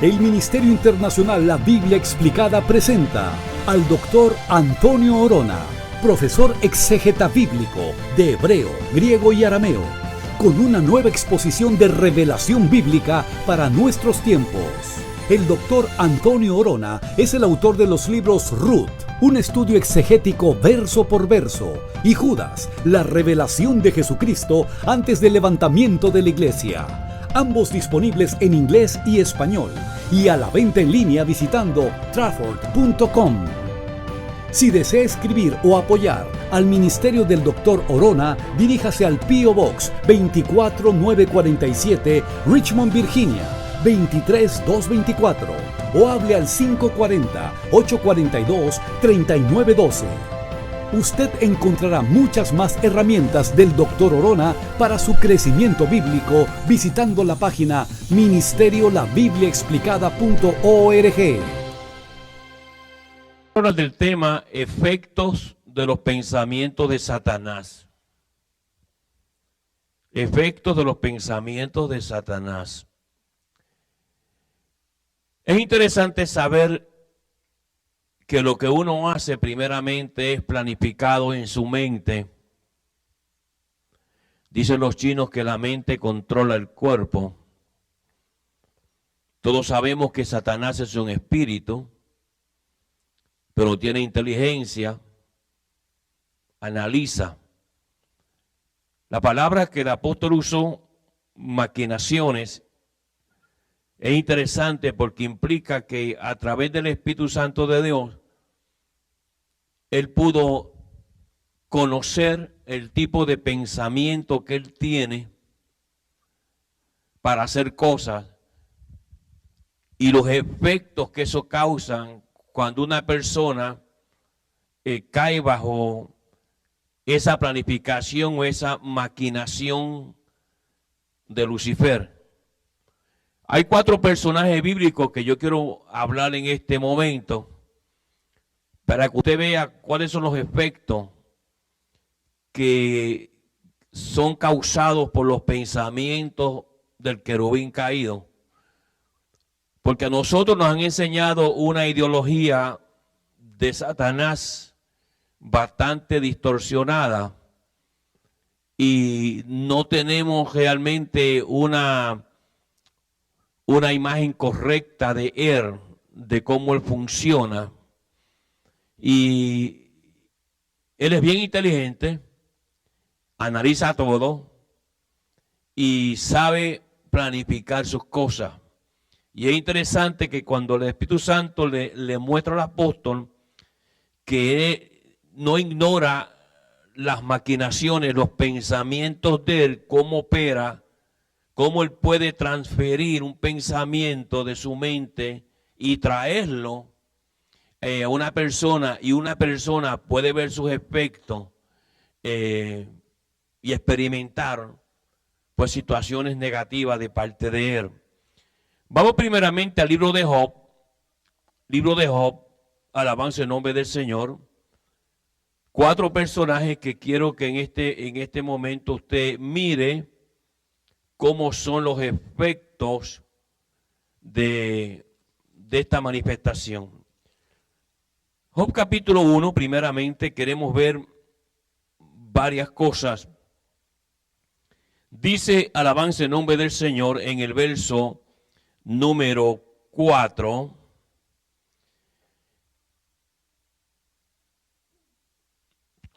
El Ministerio Internacional La Biblia Explicada presenta al doctor Antonio Orona, profesor exégeta bíblico de hebreo, griego y arameo, con una nueva exposición de revelación bíblica para nuestros tiempos. El doctor Antonio Orona es el autor de los libros Ruth, un estudio exegético verso por verso, y Judas, la revelación de Jesucristo antes del levantamiento de la iglesia. Ambos disponibles en inglés y español, y a la venta en línea visitando trafford.com. Si desea escribir o apoyar al ministerio del Dr. Orona, diríjase al P.O. Box 24947, Richmond, Virginia 23224, o hable al 540-842-3912. Usted encontrará muchas más herramientas del Dr. Orona para su crecimiento bíblico visitando la página ministeriolabibliaexplicada.org. Ahora del tema efectos de los pensamientos de Satanás. Efectos de los pensamientos de Satanás. Es interesante saber que lo que uno hace primeramente es planificado en su mente. Dicen los chinos que la mente controla el cuerpo. Todos sabemos que Satanás es un espíritu, pero tiene inteligencia, analiza. La palabra que el apóstol usó, maquinaciones, es interesante porque implica que a través del Espíritu Santo de Dios, él pudo conocer el tipo de pensamiento que él tiene para hacer cosas y los efectos que eso causan cuando una persona cae bajo esa planificación o esa maquinación de Lucifer. Hay 4 personajes bíblicos que yo quiero hablar en este momento para que usted vea cuáles son los efectos que son causados por los pensamientos del querubín caído. Porque a nosotros nos han enseñado una ideología de Satanás bastante distorsionada y no tenemos realmente una imagen correcta de él, de cómo él funciona. Y él es bien inteligente, analiza todo y sabe planificar sus cosas. Y es interesante que cuando el Espíritu Santo le muestra al apóstol que él no ignora las maquinaciones, los pensamientos de él, cómo opera, cómo él puede transferir un pensamiento de su mente y traerlo a una persona, y una persona puede ver sus efectos y experimentar pues situaciones negativas de parte de él. Vamos primeramente al libro de Job. Libro de Job, alabanza en nombre del Señor. 4 personajes que quiero que en este momento usted mire cómo son los efectos de esta manifestación. Job capítulo 1, primeramente queremos ver varias cosas. Dice, alabanza en nombre del Señor, en el verso número 4.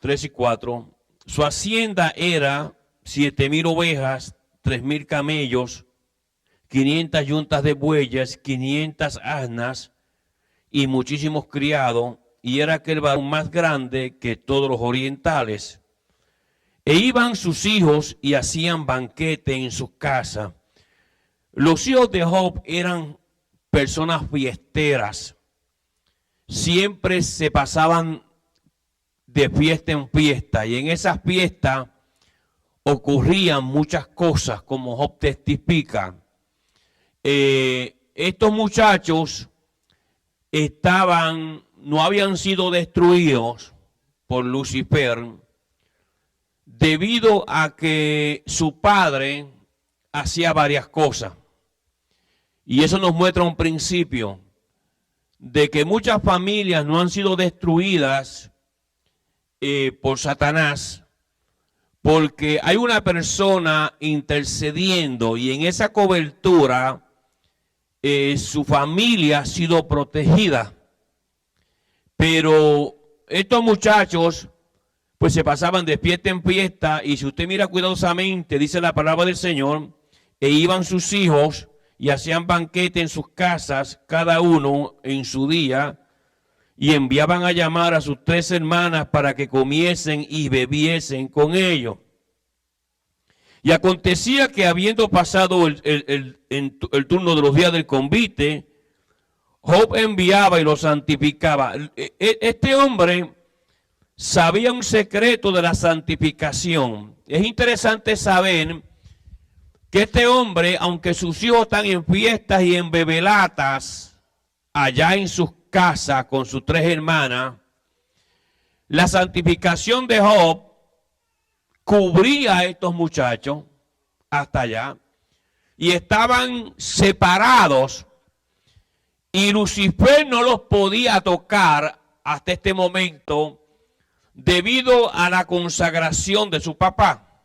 Tres y 4. Su hacienda era 7,000 ovejas, 3,000 camellos, 500 yuntas de bueyes, 500 asnas y muchísimos criados, y era aquel varón más grande que todos los orientales. E iban sus hijos y hacían banquete en sus casas. Los hijos de Job eran personas fiesteras. Siempre se pasaban de fiesta en fiesta, y en esas fiestas ocurrían muchas cosas, como Job testifica. Estos muchachos no habían sido destruidos por Lucifer debido a que su padre hacía varias cosas. Y eso nos muestra un principio de que muchas familias no han sido destruidas por Satanás, porque hay una persona intercediendo y en esa cobertura su familia ha sido protegida. Pero estos muchachos pues se pasaban de fiesta en fiesta, y si usted mira cuidadosamente, dice la palabra del Señor, e iban sus hijos y hacían banquete en sus casas, cada uno en su día, y enviaban a llamar a sus 3 hermanas para que comiesen y bebiesen con ellos. Y acontecía que habiendo pasado el turno de los días del convite, Job enviaba y lo santificaba. Este hombre sabía un secreto de la santificación. Es interesante saber que este hombre, aunque sus hijos están en fiestas y en bebelatas, allá en sus casas con sus 3 hermanas, la santificación de Job cubría a estos muchachos hasta allá, y estaban separados, y Lucifer no los podía tocar hasta este momento debido a la consagración de su papá.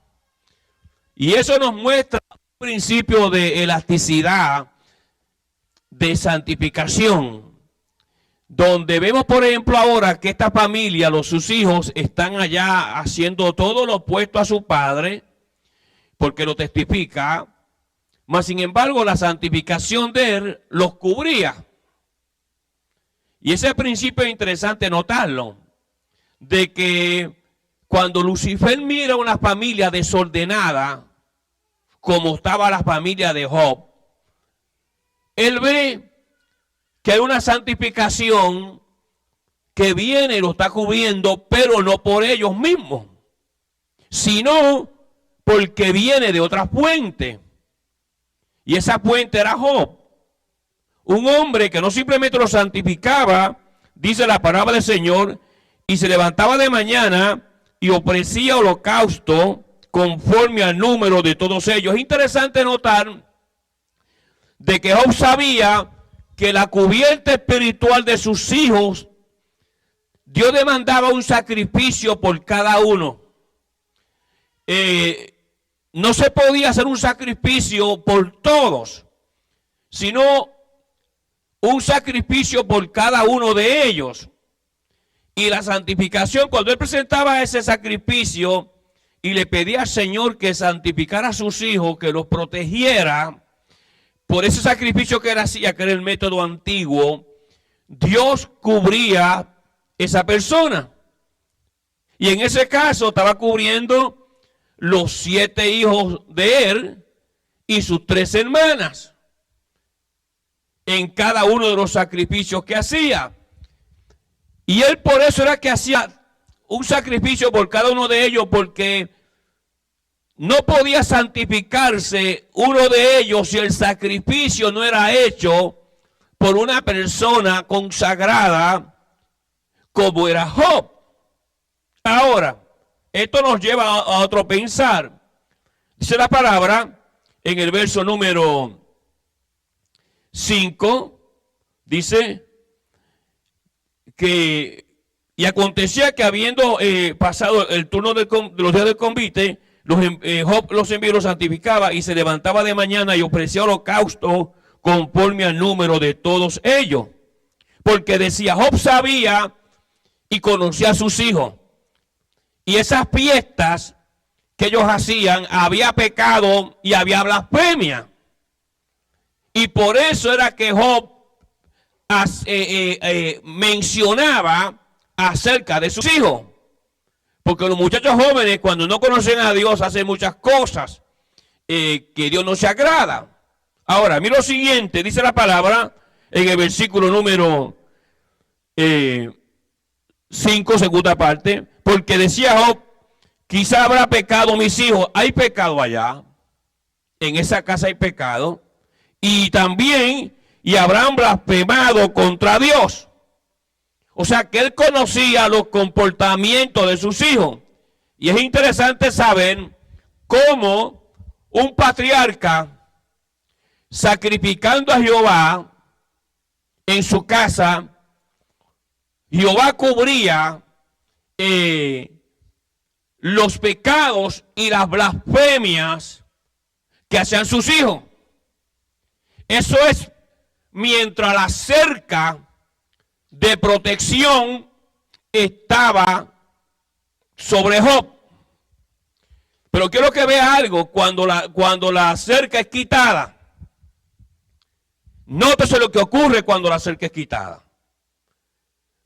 Y eso nos muestra un principio de elasticidad, de santificación, donde vemos, por ejemplo, ahora que esta familia, sus hijos, están allá haciendo todo lo opuesto a su padre, porque lo testifica, mas sin embargo la santificación de él los cubría. Y ese principio es interesante notarlo, de que cuando Lucifer mira una familia desordenada, como estaba la familia de Job, él ve que hay una santificación que viene y lo está cubriendo, pero no por ellos mismos, sino porque viene de otra fuente. Y esa fuente era Job, un hombre que no simplemente lo santificaba, dice la palabra del Señor, y se levantaba de mañana y ofrecía holocausto conforme al número de todos ellos. Es interesante notar de que Job sabía que la cubierta espiritual de sus hijos, Dios demandaba un sacrificio por cada uno. No se podía hacer un sacrificio por todos, sino un sacrificio por cada uno de ellos. Y la santificación, cuando él presentaba ese sacrificio y le pedía al Señor que santificara a sus hijos, que los protegiera, por ese sacrificio que él hacía, que era el método antiguo, Dios cubría esa persona. Y en ese caso estaba cubriendo los 7 hijos de él y sus 3 hermanas en cada uno de los sacrificios que hacía. Y él por eso era que hacía un sacrificio por cada uno de ellos, porque no podía santificarse uno de ellos si el sacrificio no era hecho por una persona consagrada como era Job. Ahora, esto nos lleva a otro pensar. Dice la palabra en el verso número 5, dice que, y acontecía que habiendo pasado el turno de los días del convite, Job los envió y los santificaba, y se levantaba de mañana y ofrecía holocausto conforme al número de todos ellos. Porque decía, Job sabía y conocía a sus hijos, y esas fiestas que ellos hacían, había pecado y había blasfemia. Y por eso era que Job mencionaba acerca de sus hijos. Porque los muchachos jóvenes, cuando no conocen a Dios, hacen muchas cosas que Dios no se agrada. Ahora, mira lo siguiente, dice la palabra en el versículo número 5, segunda parte. Porque decía Job, quizá habrá pecado mis hijos. Hay pecado allá, en esa casa hay pecado. Y también, y habrán blasfemado contra Dios. O sea que él conocía los comportamientos de sus hijos. Y es interesante saber cómo un patriarca sacrificando a Jehová en su casa, Jehová cubría los pecados y las blasfemias que hacían sus hijos. Eso es mientras la cerca de protección estaba sobre Job. Pero quiero que vea algo cuando la cerca es quitada. Nótese lo que ocurre cuando la cerca es quitada.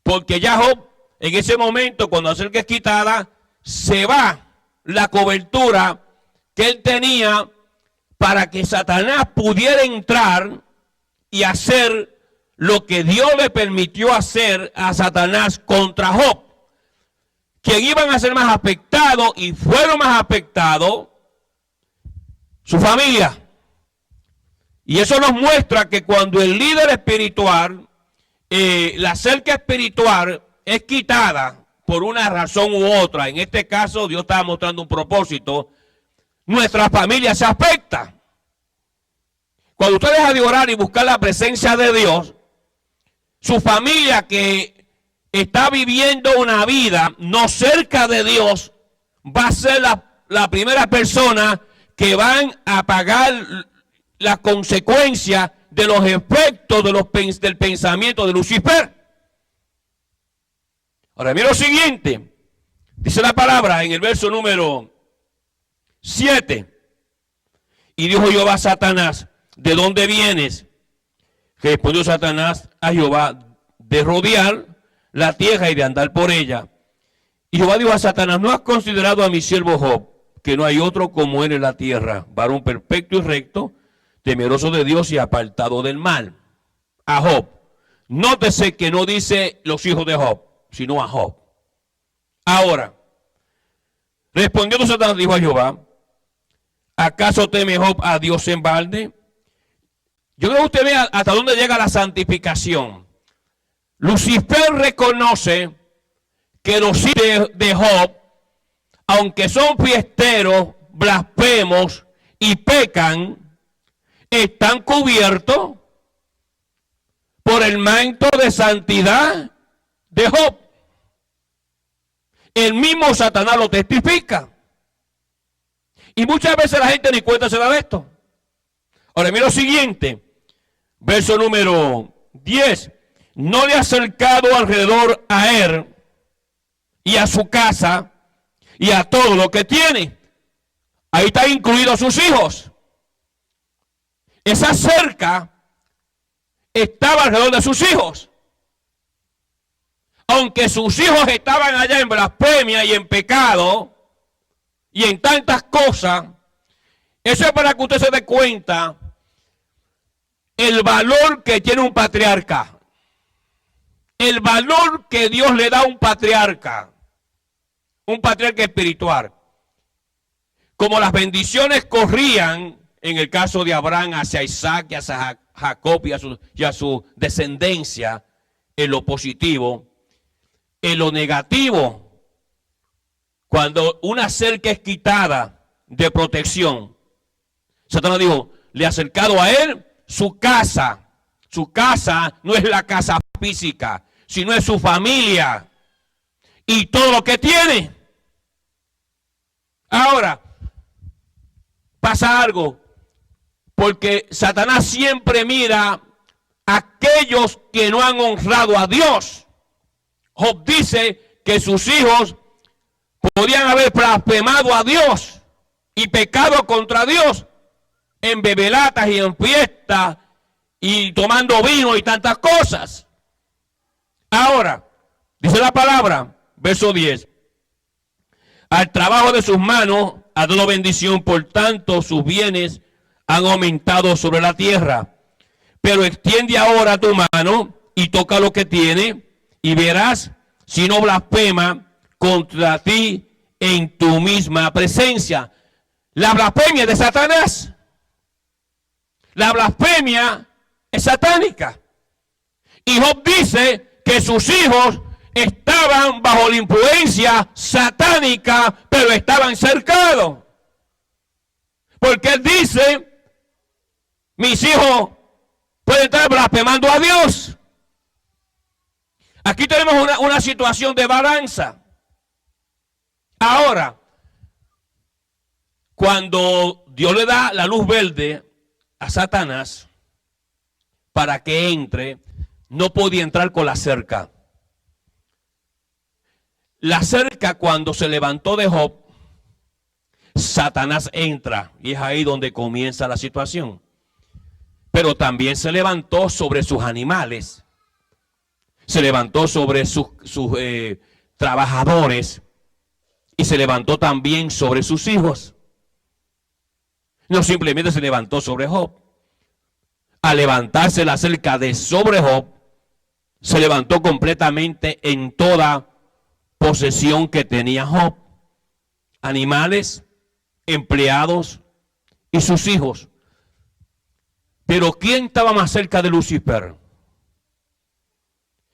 Porque ya Job, en ese momento, cuando la cerca es quitada, se va la cobertura que él tenía para que Satanás pudiera entrar y hacer lo que Dios le permitió hacer a Satanás contra Job. Quien iban a ser más afectados y fueron más afectados, su familia. Y eso nos muestra que cuando el líder espiritual, la cerca espiritual es quitada por una razón u otra, en este caso Dios estaba mostrando un propósito, nuestra familia se afecta. Cuando usted deja de orar y buscar la presencia de Dios, su familia que está viviendo una vida no cerca de Dios, va a ser la primera persona que van a pagar la consecuencia de los efectos del pensamiento de Lucifer. Ahora mira lo siguiente, dice la palabra en el verso número 7, y dijo Jehová a Satanás, ¿de dónde vienes? Respondió Satanás a Jehová, de rodear la tierra y de andar por ella. Y Jehová dijo a Satanás, ¿no has considerado a mi siervo Job, que no hay otro como él en la tierra, varón perfecto y recto, temeroso de Dios y apartado del mal? A Job. Nótese que no dice los hijos de Job, sino a Job. Ahora, respondiendo Satanás, dijo a Jehová, ¿acaso teme Job a Dios en balde? Yo creo que usted vea hasta dónde llega la santificación. Lucifer reconoce que los hijos de Job, aunque son fiesteros, blasfemos y pecan, están cubiertos por el manto de santidad de Job. El mismo Satanás lo testifica. Y muchas veces la gente ni cuenta se da de esto. Ahora mira lo siguiente, verso número 10. No le ha acercado alrededor a él y a su casa y a todo lo que tiene. Ahí están incluidos sus hijos. Esa cerca estaba alrededor de sus hijos. Aunque sus hijos estaban allá en blasfemia y en pecado y en tantas cosas, eso es para que usted se dé cuenta el valor que tiene un patriarca. El valor que Dios le da a un patriarca espiritual. Como las bendiciones corrían en el caso de Abraham hacia Isaac y hacia Jacob y a su descendencia, en lo positivo, en lo negativo, cuando una cerca es quitada de protección, Satanás dijo, le ha acercado a él su casa. Su casa no es la casa física, sino es su familia y todo lo que tiene. Ahora, pasa algo, porque Satanás siempre mira a aquellos que no han honrado a Dios. Job dice que sus hijos podían haber blasfemado a Dios y pecado contra Dios en bebelatas y en fiestas y tomando vino y tantas cosas. Ahora, dice la palabra, verso 10, al trabajo de sus manos ha dado bendición, por tanto sus bienes han aumentado sobre la tierra. Pero extiende ahora tu mano y toca lo que tiene y verás si no blasfema contra ti en tu misma presencia. La blasfemia de Satanás. La blasfemia es satánica. Y Job dice que sus hijos estaban bajo la influencia satánica, pero estaban cercados. Porque él dice mis hijos pueden estar blasfemando a Dios. Aquí tenemos una situación de balanza. Ahora, cuando Dios le da la luz verde a Satanás para que entre, no podía entrar con la cerca. La cerca, cuando se levantó de Job, Satanás entra y es ahí donde comienza la situación. Pero también se levantó sobre sus animales, se levantó sobre sus trabajadores y se levantó también sobre sus hijos. No simplemente se levantó sobre Job. Al levantarse la cerca de sobre Job, se levantó completamente en toda posesión que tenía Job. Animales, empleados y sus hijos. Pero ¿quién estaba más cerca de Lucifer?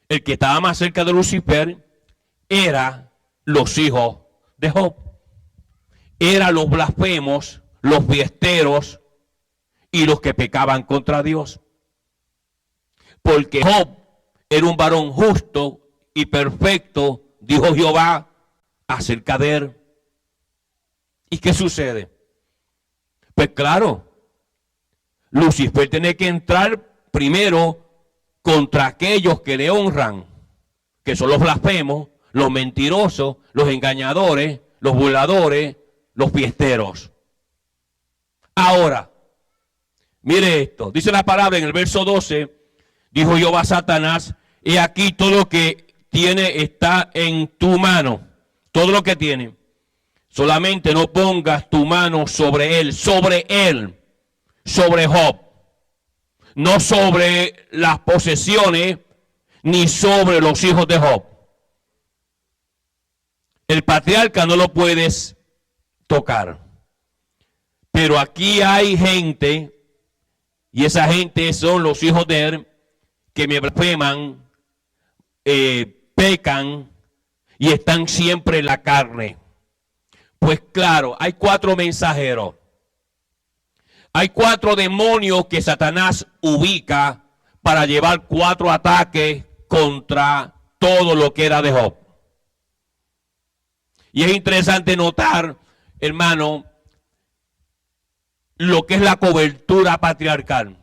El que estaba más cerca de Lucifer era los hijos de Job. Eran los blasfemos, los fiesteros y los que pecaban contra Dios. Porque Job era un varón justo y perfecto, dijo Jehová acerca de él. ¿Y qué sucede? Pues claro, Lucifer tiene que entrar primero contra aquellos que le honran, que son los blasfemos, los mentirosos, los engañadores, los burladores, los fiesteros. Ahora, mire esto, dice la palabra en el verso 12, dijo Jehová a Satanás, he aquí todo lo que tiene está en tu mano, todo lo que tiene. Solamente no pongas tu mano sobre él, sobre Job. No sobre las posesiones, ni sobre los hijos de Job. El patriarca no lo puedes tocar. Pero aquí hay gente, y esa gente son los hijos de él, que me blasfeman, pecan, y están siempre en la carne. Pues claro, hay 4 mensajeros. Hay 4 demonios que Satanás ubica para llevar 4 ataques contra todo lo que era de Job. Y es interesante notar, hermano, lo que es la cobertura patriarcal.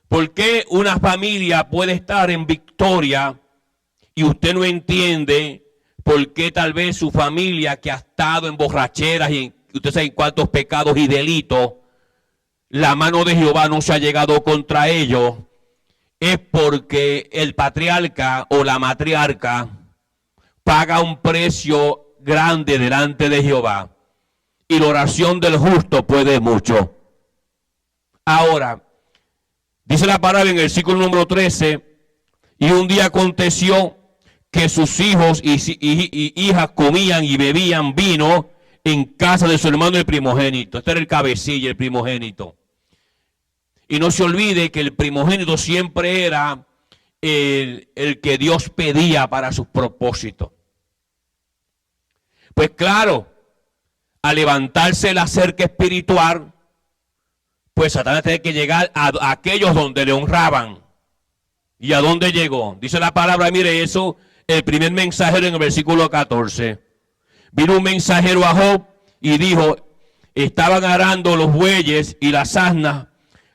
¿Por qué una familia puede estar en victoria y usted no entiende por qué tal vez su familia que ha estado en borracheras y usted sabe cuántos pecados y delitos, la mano de Jehová no se ha llegado contra ellos? Es porque el patriarca o la matriarca paga un precio grande delante de Jehová. Y la oración del justo puede mucho. Ahora, dice la palabra en el versículo número 13, y un día aconteció que sus hijos y hijas comían y bebían vino en casa de su hermano el primogénito. Este era el cabecilla, el primogénito. Y no se olvide que el primogénito siempre era el que Dios pedía para sus propósitos. Pues claro, al levantarse la cerca espiritual, pues Satanás tiene que llegar a aquellos donde le honraban. ¿Y a dónde llegó? Dice la palabra, mire eso, el primer mensajero en el versículo 14. Vino un mensajero a Job y dijo, estaban arando los bueyes y las asnas,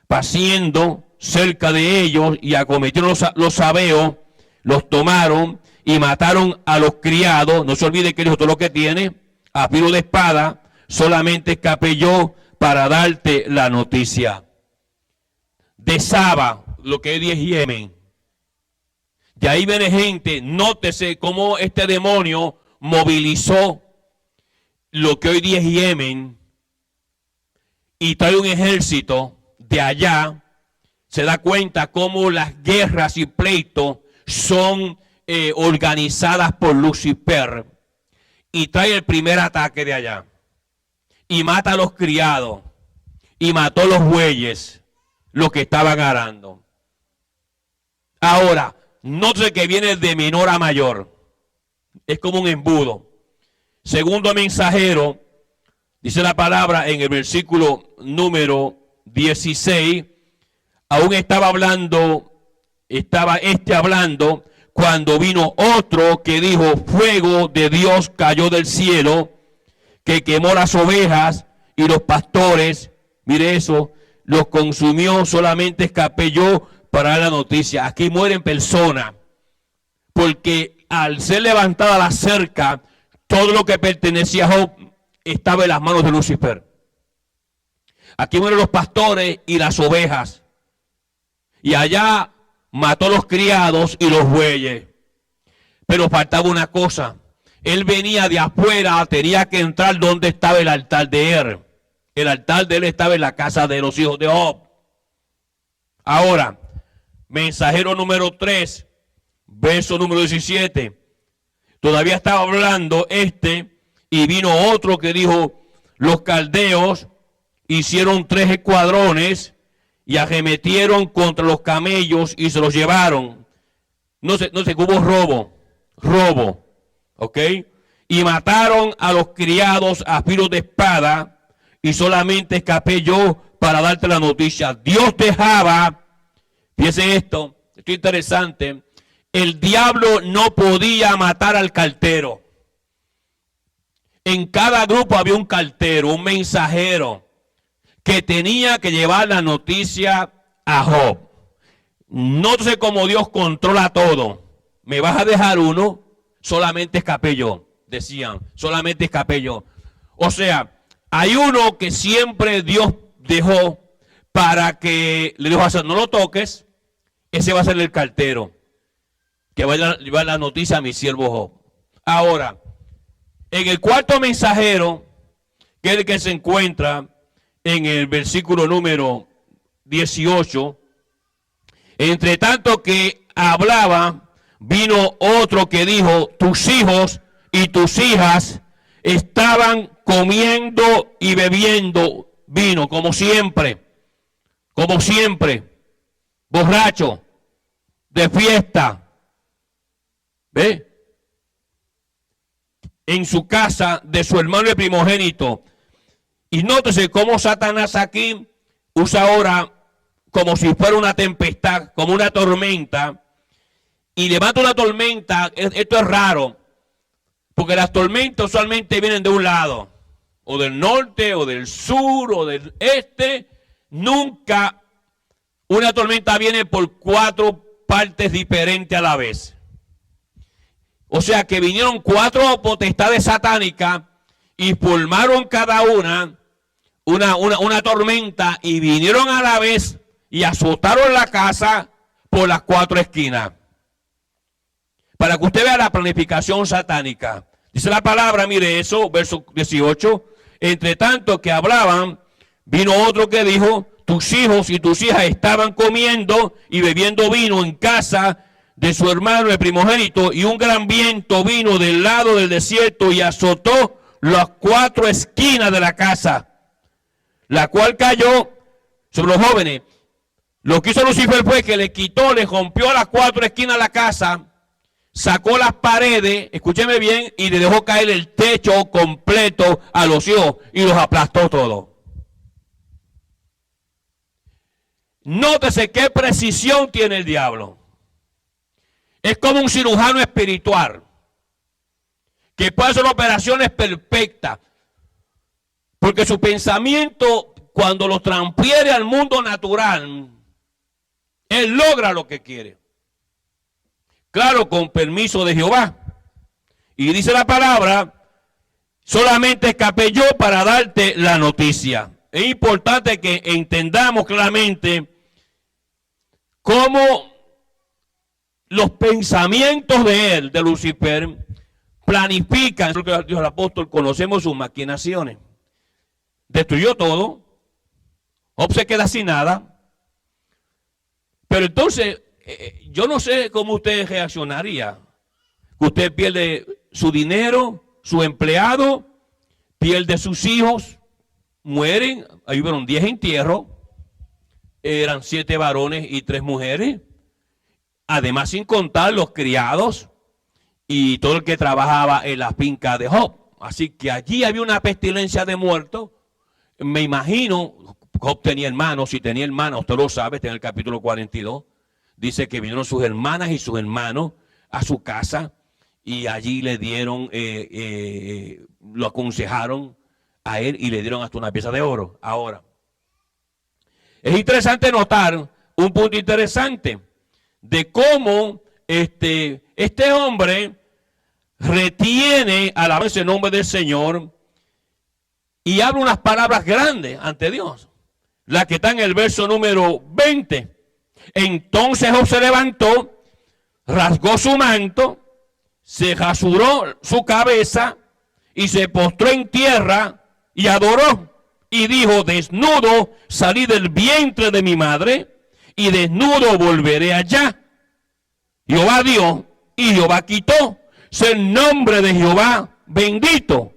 paciendo cerca de ellos, y acometieron los sabeos, los tomaron y mataron a los criados. No se olvide que él dijo todo lo que tiene, a filo de espada, solamente escapé yo para darte la noticia. De Saba, lo que hoy es Yemen. De ahí viene gente, nótese cómo este demonio movilizó lo que hoy día es Yemen y trae un ejército de allá. Se da cuenta cómo las guerras y pleitos son organizadas por Lucifer, y trae el primer ataque de allá y mata a los criados y mató los bueyes, los que estaban arando. Ahora, no sé que viene de menor a mayor, es como un embudo. Segundo mensajero, dice la palabra en el versículo número 16, aún estaba hablando cuando vino otro que dijo, fuego de Dios cayó del cielo, que quemó las ovejas y los pastores, mire eso, los consumió, solamente escapé yo para dar la noticia. Aquí mueren personas, porque al ser levantada la cerca, todo lo que pertenecía a Job estaba en las manos de Lucifer. Aquí mueren los pastores y las ovejas. Y allá mató los criados y los bueyes. Pero faltaba una cosa. Él venía de afuera, tenía que entrar donde estaba el altar de él. El altar de él estaba en la casa de los hijos de Job. Ahora, mensajero número 3, verso número 17. Todavía estaba hablando y vino otro que dijo, los caldeos hicieron 3 escuadrones y arremetieron contra los camellos y se los llevaron. No sé, hubo robo, ¿ok? Y mataron a los criados a filo de espada, y solamente escapé yo para darte la noticia. Dios dejaba, fíjese esto es interesante, el diablo no podía matar al cartero. En cada grupo había un cartero, un mensajero, que tenía que llevar la noticia a Job. No sé cómo Dios controla todo. Me vas a dejar uno, solamente escapé yo. Decían, solamente escapé yo. O sea, hay uno que siempre Dios dejó para que le dijo a hacer, no lo toques, ese va a ser el cartero, que va a llevar la noticia a mi siervo Job. Ahora, en el cuarto mensajero, que es el que se encuentra en el versículo número 18, entre tanto que hablaba, vino otro que dijo, tus hijos y tus hijas estaban comiendo y bebiendo vino, como siempre, borracho, de fiesta, ¿ve? En su casa de su hermano el primogénito. Y nótese cómo Satanás aquí usa ahora como si fuera una tempestad, como una tormenta, y levanta una tormenta. Esto es raro, porque las tormentas usualmente vienen de un lado, o del norte, o del sur, o del este. Nunca una tormenta viene por 4 partes diferentes a la vez. O sea que vinieron 4 potestades satánicas y formaron cada una tormenta, y vinieron a la vez y azotaron la casa por las 4 esquinas. Para que usted vea la planificación satánica. Dice la palabra, mire eso, verso 18. Entre tanto que hablaban, vino otro que dijo, tus hijos y tus hijas estaban comiendo y bebiendo vino en casa de su hermano el primogénito, y un gran viento vino del lado del desierto y azotó las 4 esquinas de la casa, la cual cayó sobre los jóvenes. Lo que hizo Lucifer fue que le rompió las 4 esquinas de la casa, sacó las paredes, escúcheme bien, y le dejó caer el techo completo a los hijos y los aplastó todos. Nótese qué precisión tiene el diablo. Es como un cirujano espiritual que puede hacer operaciones perfectas, porque su pensamiento, cuando lo transfiere al mundo natural, él logra lo que quiere. Claro, con permiso de Jehová. Y dice la palabra, solamente escapé yo para darte la noticia. Es importante que entendamos claramente cómo los pensamientos de él, de Lucifer, planifican. Es lo que dijo el apóstol, conocemos sus maquinaciones. Destruyó todo. Job se queda sin nada. Pero entonces, yo no sé cómo usted reaccionaría. Usted pierde su dinero, su empleado, pierde sus hijos, mueren. Ahí fueron 10 entierros. Eran 7 varones y 3 mujeres. Además, sin contar los criados y todo el que trabajaba en la finca de Job. Así que allí había una pestilencia de muertos. Me imagino, Job tenía hermanos, si tenía hermanas, usted lo sabe, está en el capítulo 42. Dice que vinieron sus hermanas y sus hermanos a su casa y allí le dieron, lo aconsejaron a él y le dieron hasta una pieza de oro. Ahora, es interesante notar un punto interesante de cómo este hombre retiene alabanza en nombre del Señor y habla unas palabras grandes ante Dios. La que está en el verso número 20. Entonces Job se levantó, rasgó su manto, se rasuró su cabeza y se postró en tierra y adoró. Y dijo, desnudo salí del vientre de mi madre y desnudo volveré allá. Jehová dio y Jehová quitó. Sea el nombre de Jehová bendito.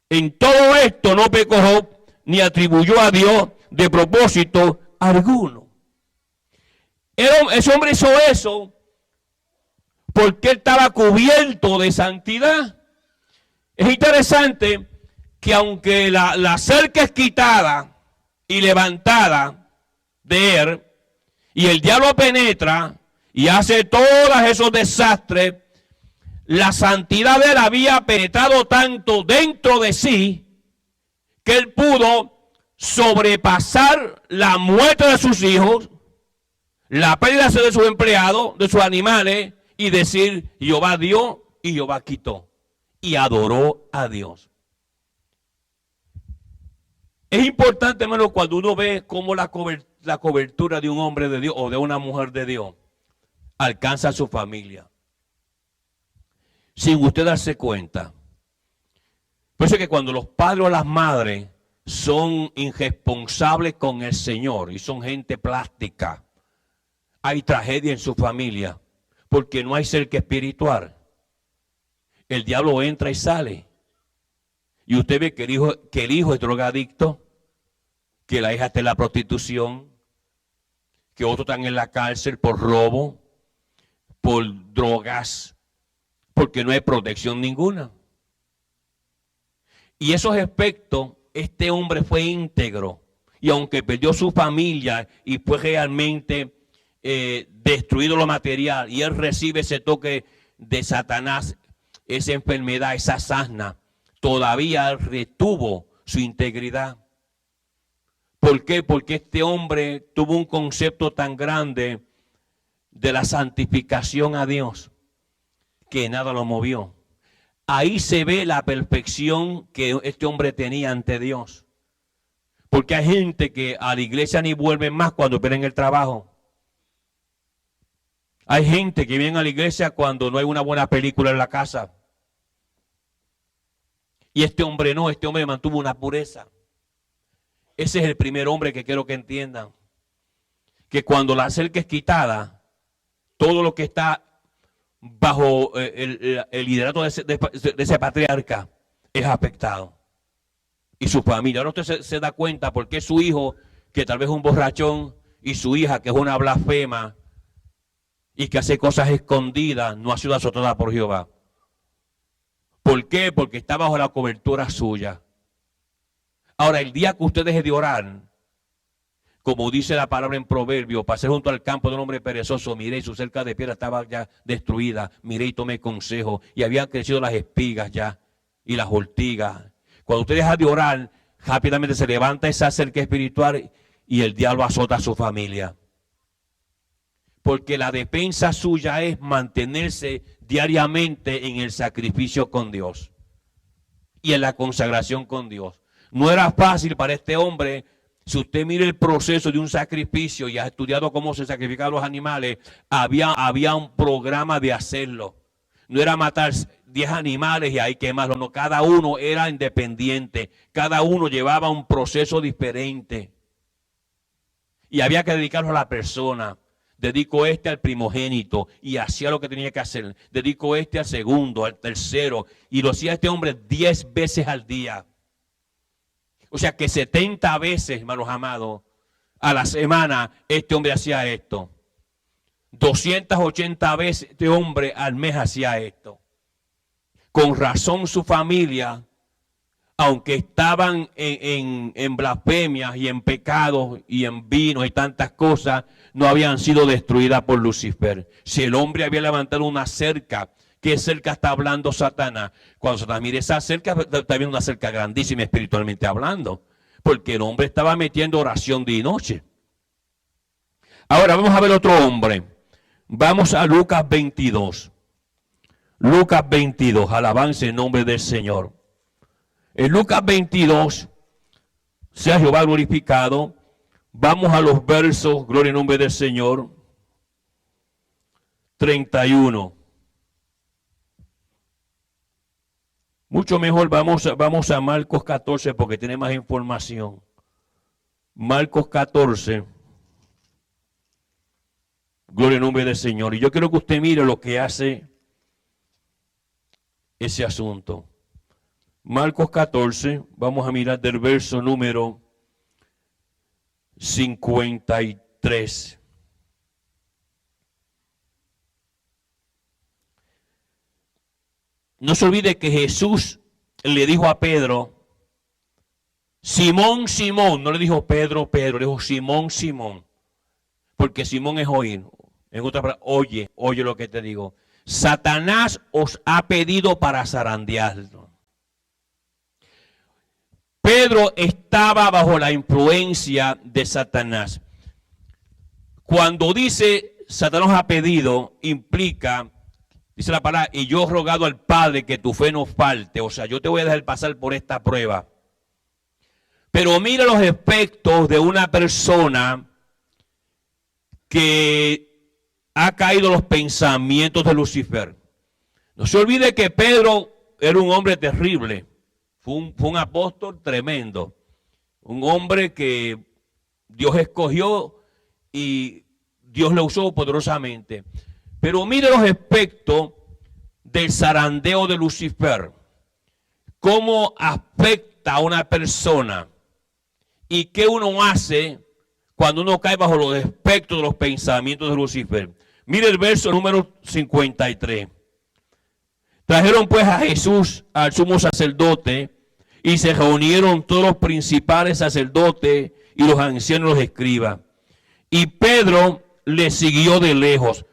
En todo esto no pecó Job ni atribuyó a Dios de propósito alguno. Ese hombre hizo eso porque él estaba cubierto de santidad. Es interesante que aunque la cerca es quitada y levantada de él, y el diablo penetra y hace todos esos desastres, la santidad de él había penetrado tanto dentro de sí que él pudo sobrepasar la muerte de sus hijos, la pérdida de sus empleados, de sus animales, y decir, Jehová dio y Jehová quitó. Y adoró a Dios. Es importante, hermano, cuando uno ve cómo la cobertura de un hombre de Dios o de una mujer de Dios alcanza a su familia, sin usted darse cuenta. Por eso es que cuando los padres o las madres son irresponsables con el Señor y son gente plástica, hay tragedia en su familia, porque no hay cerca espiritual. El diablo entra y sale. Y usted ve que el hijo es drogadicto, que la hija está en la prostitución, que otros están en la cárcel por robo, por drogas, porque no hay protección ninguna. Y esos aspectos, este hombre fue íntegro. Y aunque perdió su familia y fue realmente destruido lo material, y él recibe ese toque de Satanás, esa enfermedad, esa sarna, todavía retuvo su integridad. ¿Por qué? Porque este hombre tuvo un concepto tan grande de la santificación a Dios que nada lo movió. Ahí se ve la perfección que este hombre tenía ante Dios. Porque hay gente que a la iglesia ni vuelven más cuando pierden el trabajo. Hay gente que viene a la iglesia cuando no hay una buena película en la casa. Y este hombre no, este hombre mantuvo una pureza. Ese es el primer hombre que quiero que entiendan. Que cuando la cerca es quitada, todo lo que está bajo el liderato de ese patriarca es afectado. Y su familia. Ahora usted se da cuenta porque su hijo, que tal vez es un borrachón, y su hija, que es una blasfema, y que hace cosas escondidas, no ha sido azotada por Jehová. ¿Por qué? Porque está bajo la cobertura suya. Ahora, el día que usted deje de orar, como dice la palabra en Proverbio, pasé junto al campo de un hombre perezoso, miré y su cerca de piedra estaba ya destruida, miré y tomé consejo, y habían crecido las espigas ya, y las ortigas. Cuando usted deja de orar, rápidamente se levanta esa cerca espiritual y el diablo azota a su familia. Porque la defensa suya es mantenerse diariamente en el sacrificio con Dios y en la consagración con Dios. No era fácil para este hombre. Si usted mira el proceso de un sacrificio y ha estudiado cómo se sacrificaban los animales, había un programa de hacerlo. No era matar 10 animales y ahí quemarlos, no, cada uno era independiente, cada uno llevaba un proceso diferente. Y había que dedicarlo a la persona. Dedico este al primogénito y hacía lo que tenía que hacer. Dedico este al segundo, al tercero. Y lo hacía este hombre 10 veces al día. O sea que 70 veces, hermanos amados, a la semana este hombre hacía esto. 280 veces este hombre al mes hacía esto. Con razón su familia aunque estaban en blasfemias y en pecados y en vinos y tantas cosas, no habían sido destruidas por Lucifer. Si el hombre había levantado una cerca, ¿qué cerca está hablando Satanás? Cuando Satanás mire esa cerca, está viendo una cerca grandísima espiritualmente hablando, porque el hombre estaba metiendo oración día y noche. Ahora vamos a ver otro hombre. Vamos a Lucas 22. Lucas 22, alabanza en nombre del Señor. En Lucas 22, sea Jehová glorificado. Vamos a los versos, gloria en nombre del Señor, 31. Mucho mejor vamos a Marcos 14 porque tiene más información. Marcos 14. Gloria en nombre del Señor. Y yo quiero que usted mire lo que hace ese asunto. Marcos 14, vamos a mirar del verso número 53. No se olvide que Jesús le dijo a Pedro, Simón, Simón, no le dijo Pedro, Pedro, le dijo Simón, Simón, porque Simón es oír. En otra palabra, oye lo que te digo. Satanás os ha pedido para zarandearlo. Pedro estaba bajo la influencia de Satanás. Cuando dice Satanás ha pedido, implica, dice la palabra, y yo he rogado al Padre que tu fe no falte. O sea, yo te voy a dejar pasar por esta prueba. Pero mira los efectos de una persona que ha caído los pensamientos de Lucifer. No se olvide que Pedro era un hombre terrible. Fue un apóstol tremendo. Un hombre que Dios escogió y Dios le usó poderosamente. Pero mire los efectos del zarandeo de Lucifer. Cómo afecta a una persona. Y qué uno hace cuando uno cae bajo los efectos de los pensamientos de Lucifer. Mire el verso número 53. Trajeron pues a Jesús al sumo sacerdote y se reunieron todos los principales sacerdotes y los ancianos y los escribas. Y Pedro le siguió de lejos.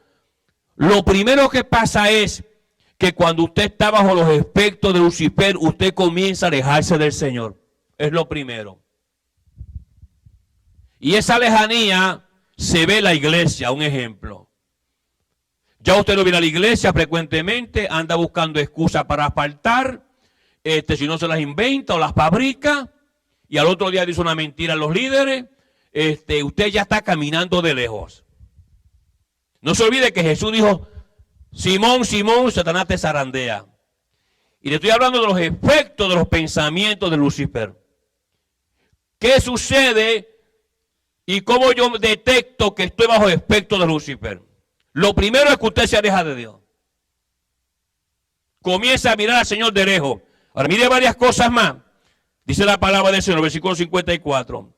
Lo primero que pasa es que cuando usted está bajo los efectos de Lucifer, usted comienza a alejarse del Señor. Es lo primero. Y esa lejanía se ve en la iglesia, un ejemplo. Ya usted no viene a la iglesia frecuentemente, anda buscando excusas para faltar, si no se las inventa o las fabrica, y al otro día dice una mentira a los líderes, usted ya está caminando de lejos. No se olvide que Jesús dijo, Simón, Simón, Satanás te zarandea. Y le estoy hablando de los efectos de los pensamientos de Lucifer. ¿Qué sucede y cómo yo detecto que estoy bajo efectos de Lucifer? Lo primero es que usted se aleja de Dios. Comienza a mirar al Señor de lejos. Ahora mire varias cosas más. Dice la palabra del Señor, versículo 54.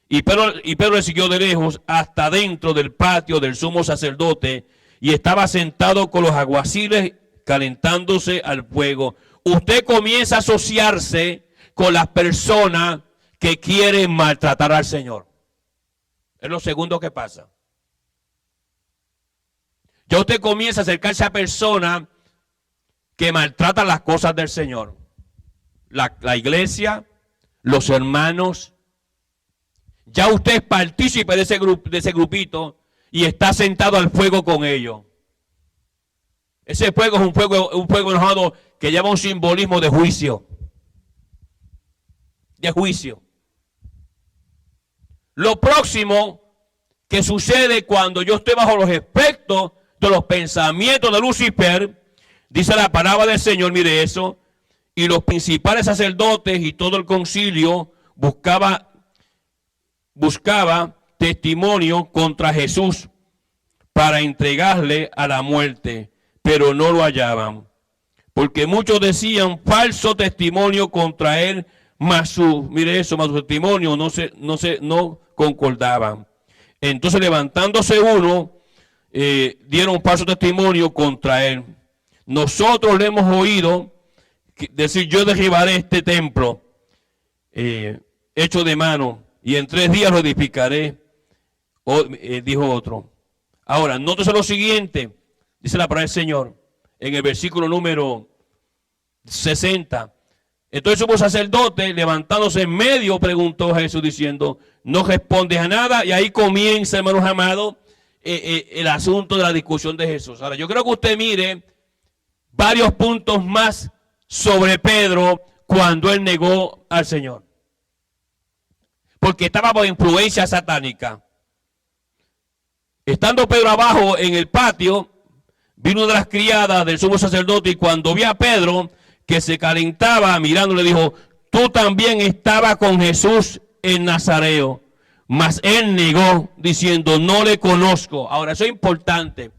Y Pedro le siguió de lejos hasta dentro del patio del sumo sacerdote y estaba sentado con los alguaciles calentándose al fuego. Usted comienza a asociarse con las personas que quieren maltratar al Señor. Es lo segundo que pasa. Ya usted comienza a acercarse a personas que maltratan las cosas del Señor. La iglesia, los hermanos. Ya usted es partícipe de ese grupito y está sentado al fuego con ellos. Ese fuego es un fuego enojado que lleva un simbolismo de juicio. De juicio. Lo próximo que sucede cuando yo estoy bajo los efectos de los pensamientos de Lucifer, dice la palabra del Señor, mire eso, y los principales sacerdotes y todo el concilio buscaba testimonio contra Jesús para entregarle a la muerte, pero no lo hallaban, porque muchos decían falso testimonio contra él, mas su testimonio no concordaban. Entonces levantándose uno, dieron falso testimonio contra él. Nosotros le hemos oído decir, yo derribaré este templo hecho de mano y en 3 días lo edificaré, dijo otro. Ahora, nótese lo siguiente, dice la palabra del Señor, en el versículo número 60. Entonces supo sacerdote, levantándose en medio, preguntó a Jesús diciendo, no respondes a nada. Y ahí comienza, hermanos amados, el asunto de la discusión de Jesús. Ahora, yo creo que usted mire varios puntos más sobre Pedro cuando él negó al Señor. Porque estaba bajo influencia satánica. Estando Pedro abajo en el patio, vino una de las criadas del sumo sacerdote y cuando vio a Pedro que se calentaba mirando, le dijo, tú también estabas con Jesús el Nazareo. Mas él negó diciendo, no le conozco. Ahora, eso es importante.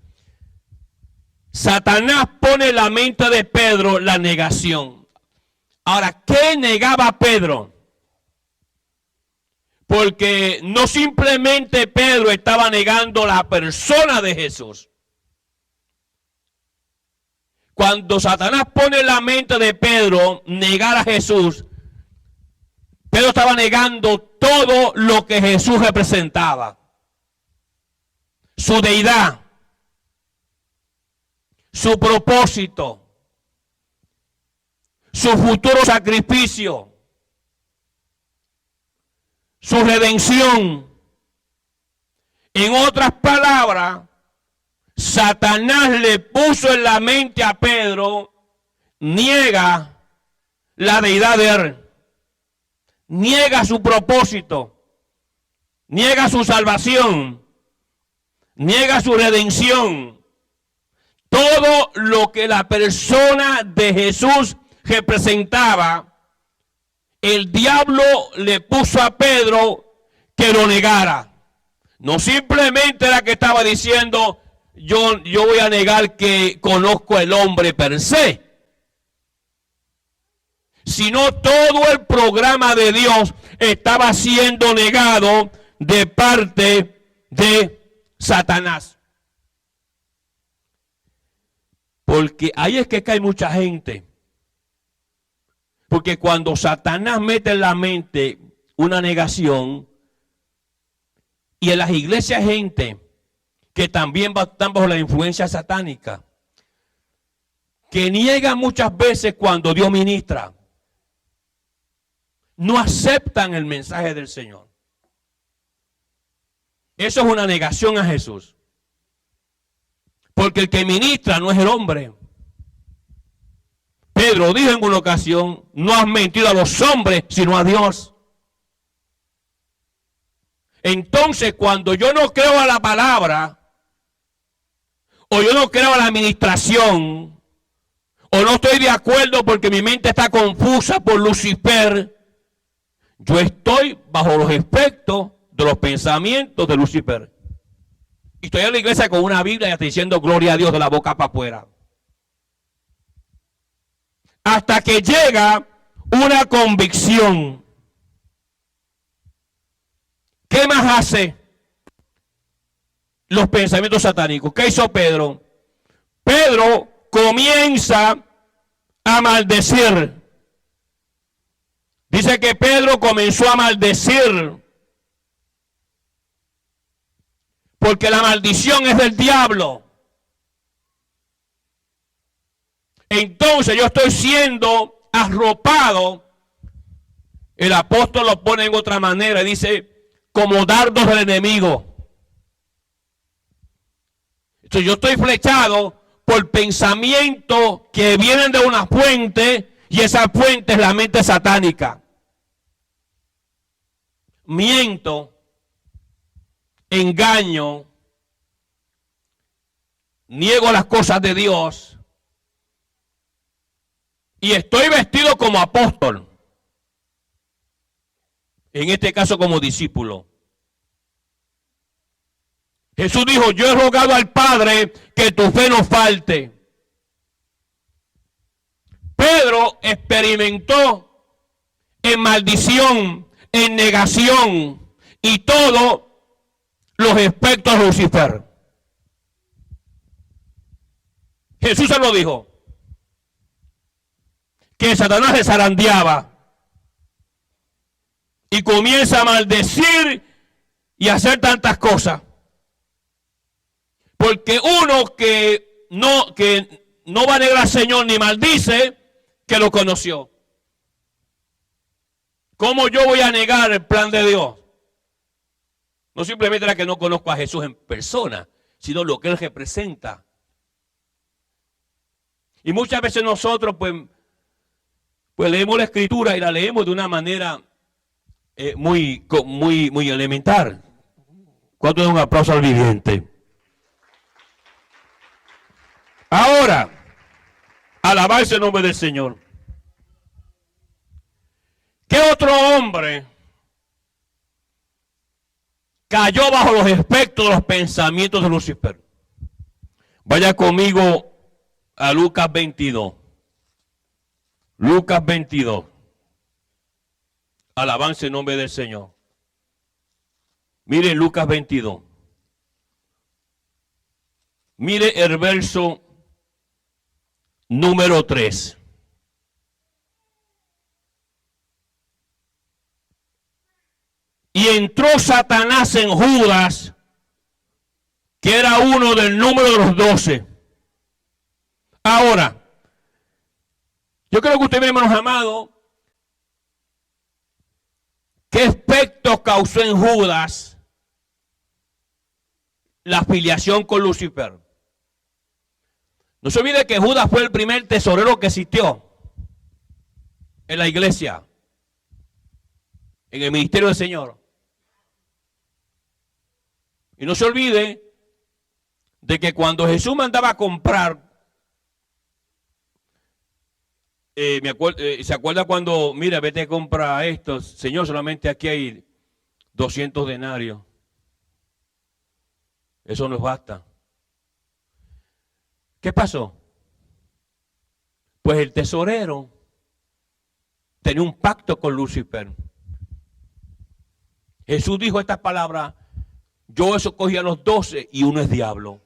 Satanás pone en la mente de Pedro la negación. Ahora, ¿qué negaba Pedro? Porque no simplemente Pedro estaba negando la persona de Jesús. Cuando Satanás pone en la mente de Pedro negar a Jesús, Pedro estaba negando todo lo que Jesús representaba. Su deidad, su propósito, su futuro sacrificio, su redención. En otras palabras, Satanás le puso en la mente a Pedro, niega la deidad de él, niega su propósito, niega su salvación, niega su redención. Todo lo que la persona de Jesús representaba, el diablo le puso a Pedro que lo negara. No simplemente era que estaba diciendo, yo voy a negar que conozco el hombre per se, sino todo el programa de Dios estaba siendo negado de parte de Satanás. Porque ahí es que cae mucha gente. Porque cuando Satanás mete en la mente una negación, y en las iglesias hay gente que también están bajo la influencia satánica, que niega muchas veces cuando Dios ministra, no aceptan el mensaje del Señor. Eso es una negación a Jesús. Porque el que ministra no es el hombre. Pedro dijo en una ocasión, no has mentido a los hombres, sino a Dios. Entonces, cuando yo no creo a la palabra, o yo no creo a la administración, o no estoy de acuerdo porque mi mente está confusa por Lucifer, yo estoy bajo los efectos de los pensamientos de Lucifer. Y estoy en la iglesia con una Biblia y estoy diciendo gloria a Dios de la boca para afuera. Hasta que llega una convicción. ¿Qué más hace los pensamientos satánicos? ¿Qué hizo Pedro? Pedro comienza a maldecir. Dice que Pedro comenzó a maldecir. Porque la maldición es del diablo. Entonces yo estoy siendo arropado. El apóstol lo pone en otra manera. Dice, como dardos del enemigo. Entonces yo estoy flechado por pensamientos que vienen de una fuente. Y esa fuente es la mente satánica. Miento, engaño, niego las cosas de Dios y estoy vestido como apóstol, en este caso como discípulo. Jesús dijo, yo he rogado al Padre que tu fe no falte. Pedro experimentó en maldición, en negación y todos los efectos de Lucifer. Jesús se lo dijo. que Satanás se zarandeaba y comienza a maldecir y a hacer tantas cosas. Porque uno que no va a negar al Señor ni maldice, que lo conoció. ¿Cómo yo voy a negar el plan de Dios? No simplemente era que no conozco a Jesús en persona, sino lo que Él representa. Y muchas veces nosotros pues leemos la Escritura y la leemos de una manera muy elemental. ¿Cuánto es un aplauso al viviente? Ahora, alabarse el nombre del Señor. ¿Qué otro hombre cayó bajo los efectos de los pensamientos de Lucifer? Vaya conmigo a Lucas 22. Lucas 22. Alabanza el nombre del Señor. Mire Lucas 22. Mire el verso número 3. Y entró Satanás en Judas, que era uno del número de los 12. Ahora, yo creo que usted, hermanos amados, ¿qué efecto causó en Judas la afiliación con Lucifer? No se olvide que Judas fue el primer tesorero que existió en la iglesia, en el ministerio del Señor. Y no se olvide de que cuando Jesús mandaba a comprar, ¿se acuerda cuando, mira, vete a comprar esto? Señor, solamente aquí hay 200 denarios. Eso nos basta. ¿Qué pasó? Pues el tesorero tenía un pacto con Lucifer. Jesús dijo estas palabras: yo escogí a los 12 y uno es diablo.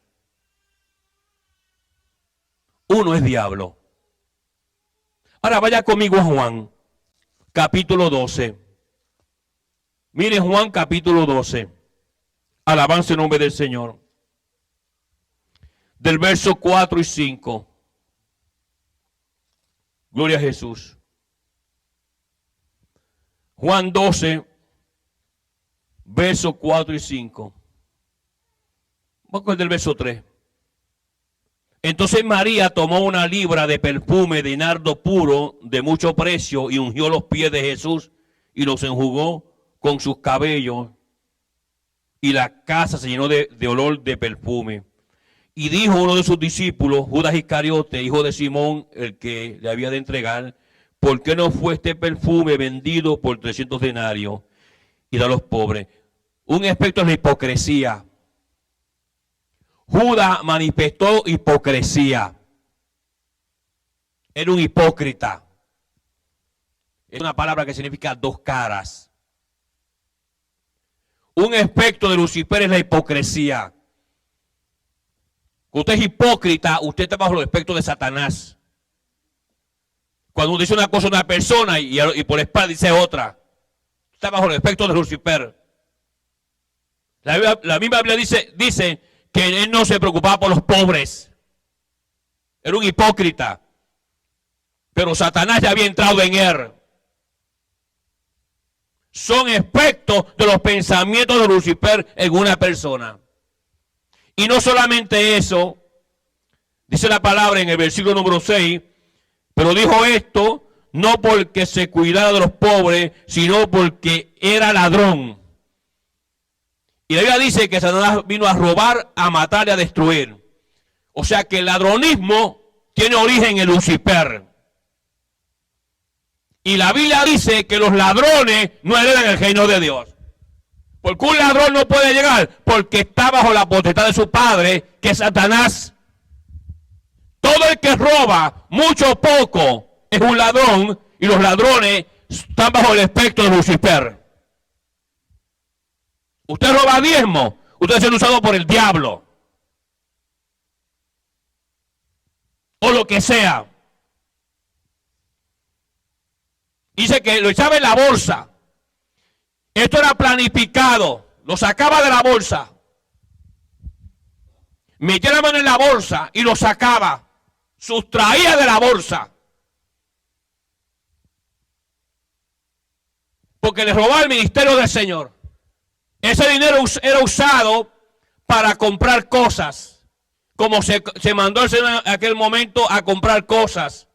Uno es diablo. Ahora vaya conmigo a Juan, capítulo 12. Miren Juan, capítulo 12. Alabanza el nombre del Señor. Del verso 4 y 5. Gloria a Jesús. Juan 12, verso 4 y 5. Vamos con el verso 3. Entonces María tomó una libra de perfume de nardo puro de mucho precio y ungió los pies de Jesús y los enjugó con sus cabellos, y la casa se llenó de olor de perfume. Y dijo uno de sus discípulos, Judas Iscariote, hijo de Simón, el que le había de entregar: ¿por qué no fue este perfume vendido por 300 denarios y da a los pobres? Un aspecto es la hipocresía. Judas manifestó hipocresía. Era un hipócrita. Es una palabra que significa dos caras. Un aspecto de Lucifer es la hipocresía. Cuando usted es hipócrita, usted está bajo los aspectos de Satanás. Cuando uno dice una cosa a una persona y por la espalda dice otra, está bajo los aspectos de Lucifer. La misma Biblia dice que él no se preocupaba por los pobres. Era un hipócrita. Pero Satanás ya había entrado en él. Son aspectos de los pensamientos de Lucifer en una persona. Y no solamente eso, dice la palabra en el versículo número 6, pero dijo esto no porque se cuidara de los pobres, sino porque era ladrón. Y la Biblia dice que Satanás vino a robar, a matar y a destruir. O sea que el ladronismo tiene origen en Lucifer. Y la Biblia dice que los ladrones no heredan el reino de Dios. Porque un ladrón no puede llegar porque está bajo la potestad de su padre, que es Satanás. Todo el que roba, mucho o poco, es un ladrón, y los ladrones están bajo el espectro de Lucifer. Usted roba diezmo, usted es usado por el diablo. O lo que sea. Dice que lo echaba en la bolsa. Esto era planificado. Lo sacaba de la bolsa. Metía la mano en la bolsa y lo sacaba. Sustraía de la bolsa. Porque le robaba el ministerio del Señor. Ese dinero era usado para comprar cosas. Como se mandó el Señor en aquel momento a comprar cosas.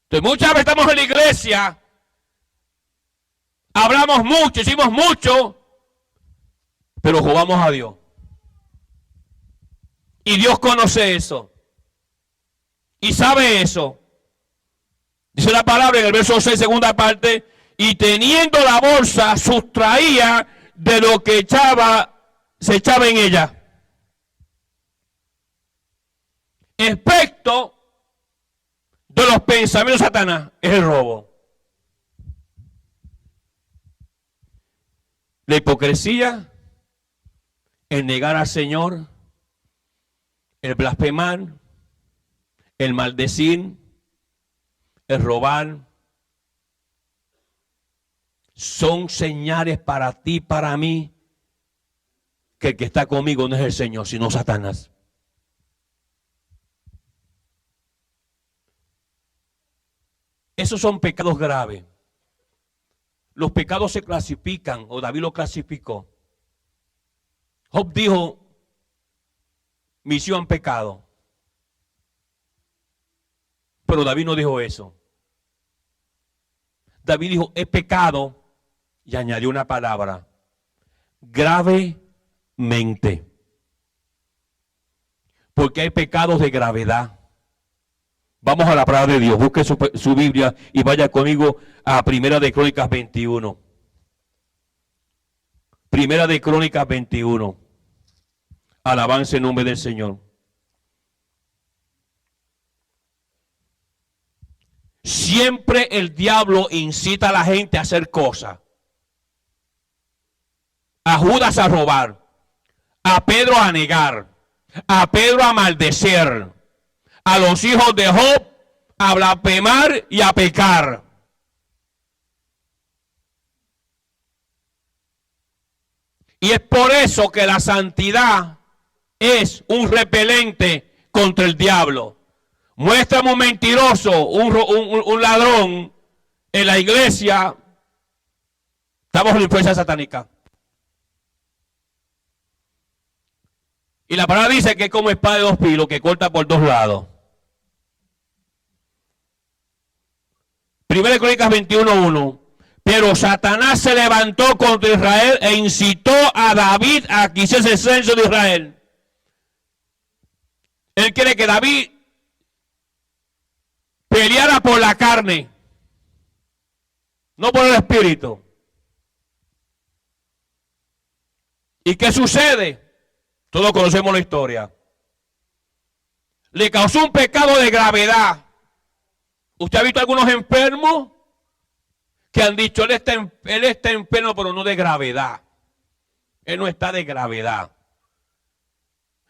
Entonces muchas veces estamos en la iglesia. Hablamos mucho, hicimos mucho. Pero robamos a Dios. Y Dios conoce eso. Y sabe eso. Dice la palabra en el verso 6, segunda parte. Y teniendo la bolsa, sustraía de lo que se echaba en ella. Efecto de los pensamientos de Satanás es el robo. La hipocresía, el negar al Señor, el blasfemar, el maldecir, el robar, son señales para ti, para mí, que el que está conmigo no es el Señor, sino Satanás. Esos son pecados graves. Los pecados se clasifican, o David lo clasificó. Job dijo, misión pecado. Pero David no dijo eso. David dijo, es pecado, y añadió una palabra, gravemente. Porque hay pecados de gravedad. Vamos a la palabra de Dios. Busque su Biblia y vaya conmigo a Primera de Crónicas 21. Primera de Crónicas 21. Alabanza en nombre del Señor. Siempre el diablo incita a la gente a hacer cosas. A Judas a robar. A Pedro a negar. A Pedro a maldecer. A los hijos de Job a blasfemar y a pecar. Y es por eso que la santidad es un repelente contra el diablo. Muéstrame un mentiroso, un ladrón en la iglesia. Estamos en la influencia satánica. Y la palabra dice que es como espada de dos filos que corta por dos lados. Primera de Crónicas 21:1. Pero Satanás se levantó contra Israel e incitó a David a que hiciese el censo de Israel. Él quiere que David peleara por la carne, no por el espíritu. ¿Y qué sucede? Todos conocemos la historia. Le causó un pecado de gravedad. ¿Usted ha visto algunos enfermos que han dicho, él está enfermo, pero no de gravedad? Él no está de gravedad.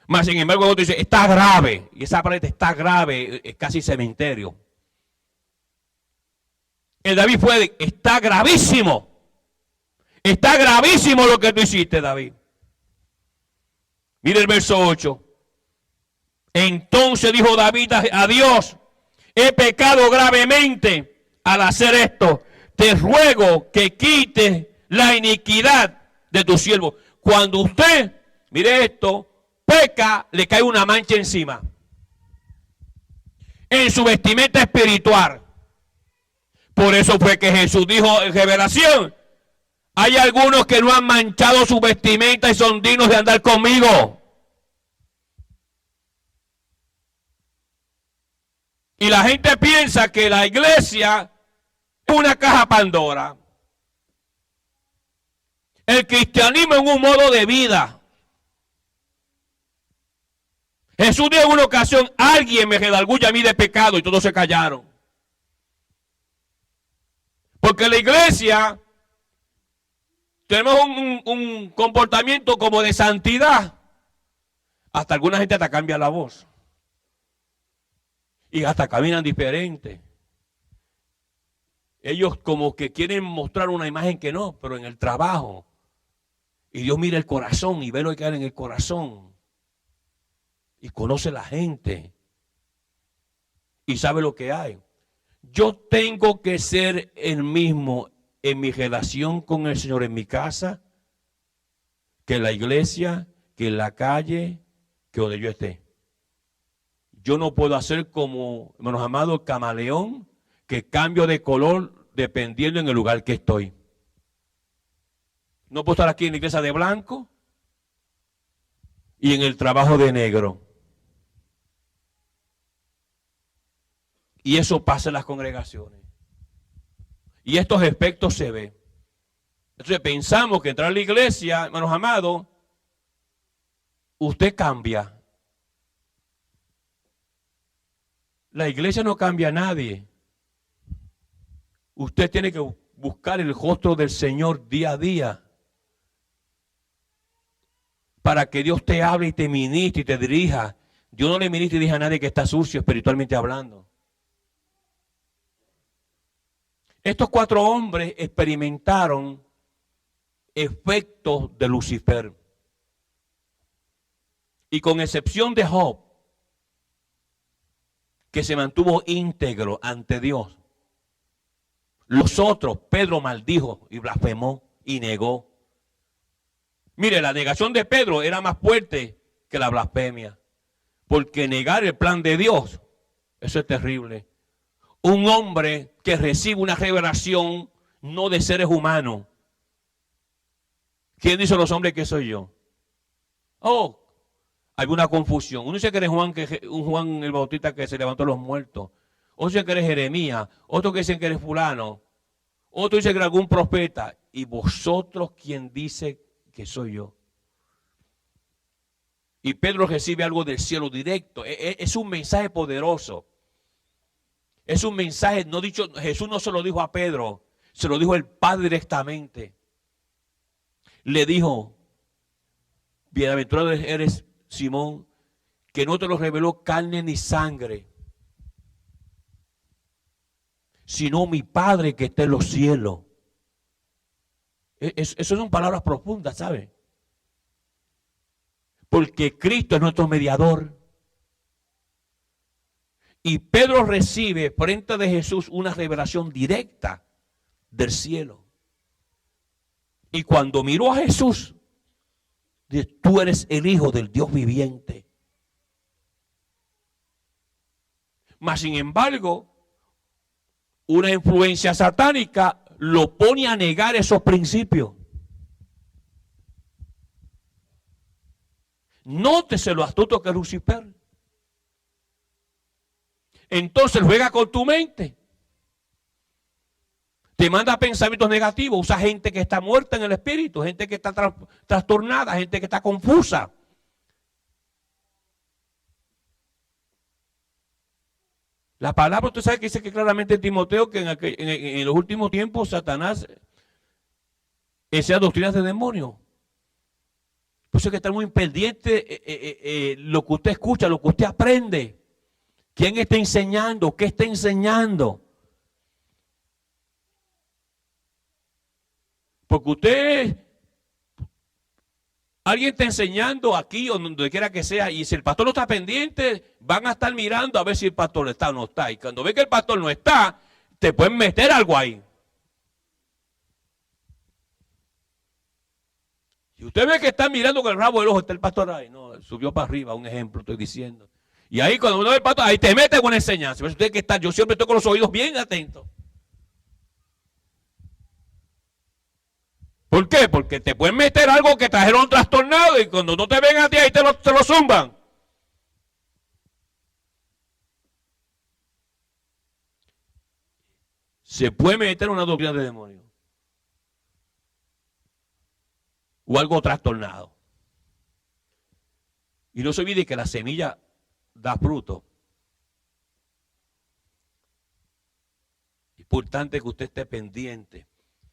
Más sin embargo, otro dice, está grave. Y esa palabra está grave, es casi cementerio. El David fue, está gravísimo. Está gravísimo lo que tú hiciste, David. Mire el verso 8. Entonces dijo David a Dios, he pecado gravemente al hacer esto. Te ruego que quites la iniquidad de tu siervo. Cuando usted, mire esto, peca, le cae una mancha encima. En su vestimenta espiritual. Por eso fue que Jesús dijo en revelación, hay algunos que no han manchado su vestimenta y son dignos de andar conmigo. Y la gente piensa que la iglesia es una caja Pandora. El cristianismo es un modo de vida. Jesús dijo en una ocasión, alguien me redarguye a mí de pecado, y todos se callaron. Porque la iglesia tenemos un comportamiento como de santidad. Hasta alguna gente hasta cambia la voz. Y hasta caminan diferente. Ellos como que quieren mostrar una imagen que no, pero en el trabajo. Y Dios mira el corazón y ve lo que hay en el corazón. Y conoce la gente. Y sabe lo que hay. Yo tengo que ser el mismo en mi relación con el Señor, en mi casa, que en la iglesia, que en la calle, que donde yo esté. Yo no puedo hacer como, hermanos amados, el camaleón, que cambio de color dependiendo en el lugar que estoy. No puedo estar aquí en la iglesia de blanco y en el trabajo de negro. Y eso pasa en las congregaciones. Y estos aspectos se ven. Entonces pensamos que entrar a la iglesia, hermanos amados, usted cambia. La iglesia no cambia a nadie. Usted tiene que buscar el rostro del Señor día a día. Para que Dios te hable y te ministre y te dirija. Dios no le ministra y dirija a nadie que está sucio espiritualmente hablando. Estos 4 hombres experimentaron efectos de Lucifer. Y con excepción de Job, que se mantuvo íntegro ante Dios. Los otros, Pedro maldijo y blasfemó y negó. Mire, la negación de Pedro era más fuerte que la blasfemia. Porque negar el plan de Dios, eso es terrible. Un hombre que recibe una revelación no de seres humanos. ¿Quién dice los hombres que soy yo? Oh, hay una confusión. Uno dice que eres un Juan el Bautista que se levantó de los muertos. Otro dice que eres Jeremías. Otro que dicen que eres fulano. Otro dice que eres algún profeta. ¿Y vosotros quién dice que soy yo? Y Pedro recibe algo del cielo directo. Es un mensaje poderoso. Es un mensaje no dicho. Jesús no se lo dijo a Pedro. Se lo dijo el Padre directamente. Le dijo: bienaventurado eres, Simón, que no te lo reveló carne ni sangre, sino mi Padre que está en los cielos. Eso son palabras profundas, ¿sabe? Porque Cristo es nuestro mediador. Y Pedro recibe frente de Jesús una revelación directa del cielo. Y cuando miró a Jesús, dice: tú eres el Hijo del Dios viviente. Mas sin embargo, una influencia satánica lo pone a negar esos principios. Nótese lo astuto que es Lucifer. Entonces juega con tu mente. Te manda pensamientos negativos. Usa gente que está muerta en el espíritu. Gente que está trastornada. Gente que está confusa. La palabra, usted sabe que dice que claramente en Timoteo que en los últimos tiempos Satanás enseña doctrinas de demonios. Por eso hay que estar muy pendiente lo que usted escucha, lo que usted aprende. ¿Quién está enseñando? ¿Qué está enseñando? Porque alguien está enseñando aquí o donde quiera que sea, y si el pastor no está pendiente, van a estar mirando a ver si el pastor está o no está. Y cuando ve que el pastor no está, te pueden meter algo ahí. Si usted ve que está mirando con el rabo del ojo, está el pastor ahí. No, subió para arriba, un ejemplo estoy diciendo. Y ahí cuando uno ve el pastor, ahí te mete con una enseñanza. Pero usted que está, yo siempre estoy con los oídos bien atentos. ¿Por qué? Porque te pueden meter algo que trajeron trastornado y cuando no te ven a ti ahí te lo zumban. Se puede meter una doctrina de demonio. O algo trastornado. Y no se olvide que la semilla da fruto. Es importante que usted esté pendiente.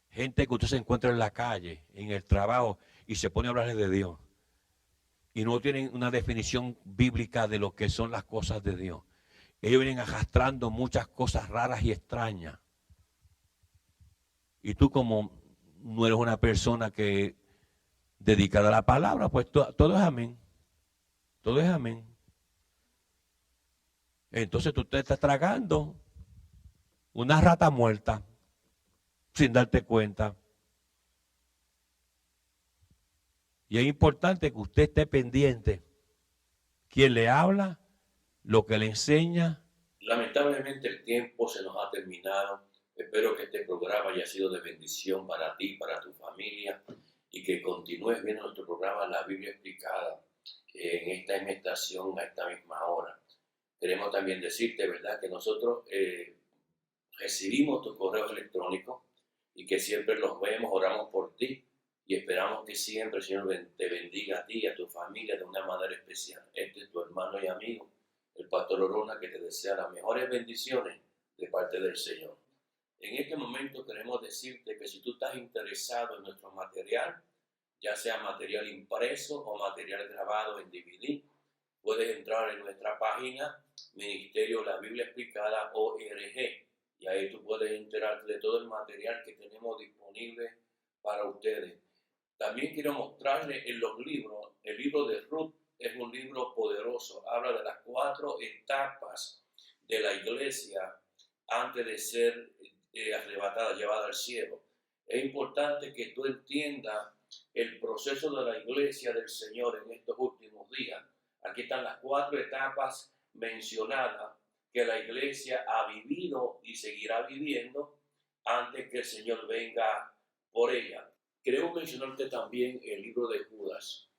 Gente que usted se encuentra en la calle, en el trabajo, y se pone a hablarle de Dios. Y no tienen una definición bíblica de lo que son las cosas de Dios. Ellos vienen arrastrando muchas cosas raras y extrañas. Y tú como no eres una persona que dedicada a la palabra, pues todo es amén. Todo es amén. Entonces tú te estás tragando una rata muerta sin darte cuenta. Y es importante que usted esté pendiente. ¿Quién le habla? Lo que le enseña. Lamentablemente el tiempo se nos ha terminado. Espero que este programa haya sido de bendición para ti, para tu familia, y que continúes viendo nuestro programa La Biblia Explicada en esta misma estación, a esta misma hora. Queremos también decirte, ¿verdad?, que nosotros recibimos tus correos electrónicos y que siempre los vemos, oramos por ti y esperamos que siempre el Señor te bendiga a ti y a tu familia de una manera especial. Este es tu hermano y amigo, el Pastor Orona, que te desea las mejores bendiciones de parte del Señor. En este momento queremos decirte que si tú estás interesado en nuestro material, ya sea material impreso o material grabado en DVD, puedes entrar en nuestra página Ministerio La Biblia Explicada ORG, y ahí tú puedes enterarte de todo el material que tenemos disponible para ustedes. También quiero mostrarles en los libros. El libro de Ruth es un libro poderoso. Habla de las 4 etapas de la iglesia antes de ser arrebatada, llevada al cielo. Es importante que tú entiendas el proceso de la iglesia del Señor en estos últimos días. Aquí están las 4 etapas mencionadas que la iglesia ha vivido y seguirá viviendo antes que el Señor venga por ella. Queremos mencionarte también el libro de Judas.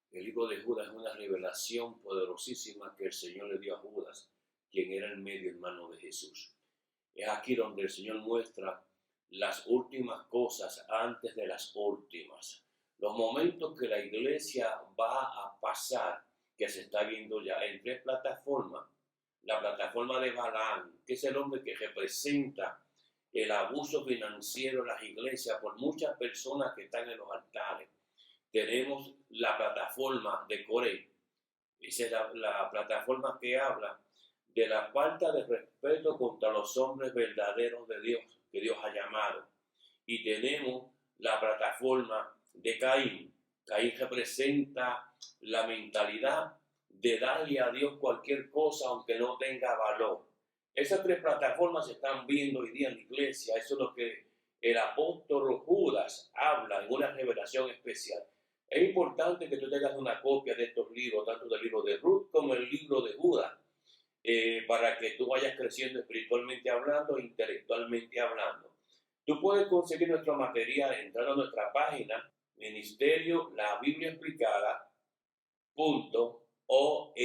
El libro de Judas es una revelación poderosísima que el Señor le dio a Judas, quien era el medio hermano de Jesús. Es aquí donde el Señor muestra las últimas cosas antes de las últimas. Los momentos que la iglesia va a pasar, que se está viendo ya en 3 plataformas. La plataforma de Balaam, que es el hombre que representa el abuso financiero en las iglesias por muchas personas que están en los altares. Tenemos la plataforma de Coré. Esa es la plataforma que habla de la falta de respeto contra los hombres verdaderos de Dios, que Dios ha llamado. Y tenemos la plataforma de Caín. Caín representa la mentalidad de darle a Dios cualquier cosa aunque no tenga valor. Esas 3 plataformas se están viendo hoy día en la iglesia. Eso es lo que el apóstol Judas habla en una revelación especial. Es importante que tú tengas una copia de estos libros, tanto del libro de Ruth como el libro de Judas, para que tú vayas creciendo espiritualmente hablando e intelectualmente hablando. Tú puedes conseguir nuestro material entrando a nuestra página Ministerio La Biblia Explicada.org,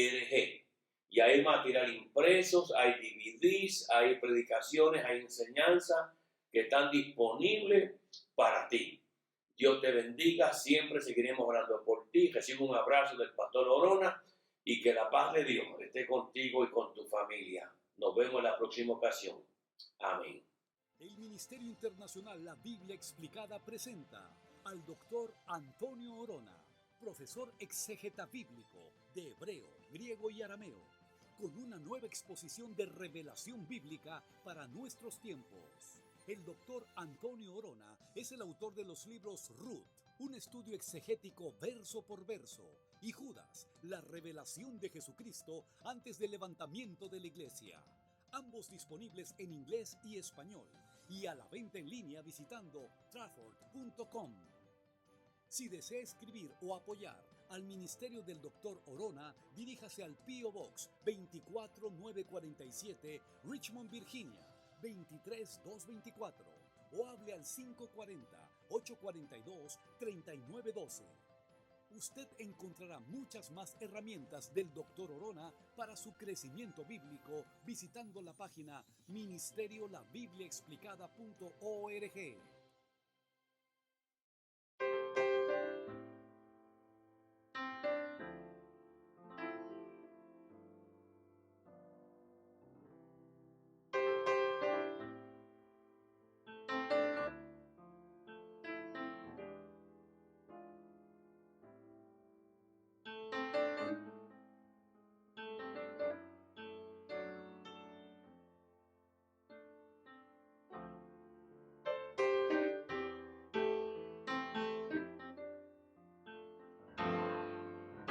y hay material impresos, hay DVDs, hay predicaciones, hay enseñanzas que están disponibles para ti. Dios te bendiga, siempre seguiremos orando por ti. Recibe un abrazo del Pastor Orona y que la paz de Dios esté contigo y con tu familia. Nos vemos en la próxima ocasión. Amén. El Ministerio Internacional La Biblia Explicada presenta al doctor Antonio Orona, profesor exégeta bíblico de hebreo, griego y arameo, con una nueva exposición de revelación bíblica para nuestros tiempos. El doctor Antonio Orona es el autor de los libros Ruth, un estudio exegético verso por verso, y Judas, la revelación de Jesucristo antes del levantamiento de la iglesia. Ambos disponibles en inglés y español, y a la venta en línea visitando trafford.com. Si desea escribir o apoyar al ministerio del Dr. Orona, diríjase al P.O. Box 24947, Richmond, Virginia 23224, o hable al 540-842-3912. Usted encontrará muchas más herramientas del Dr. Orona para su crecimiento bíblico visitando la página Ministerio La Biblia Explicada.org.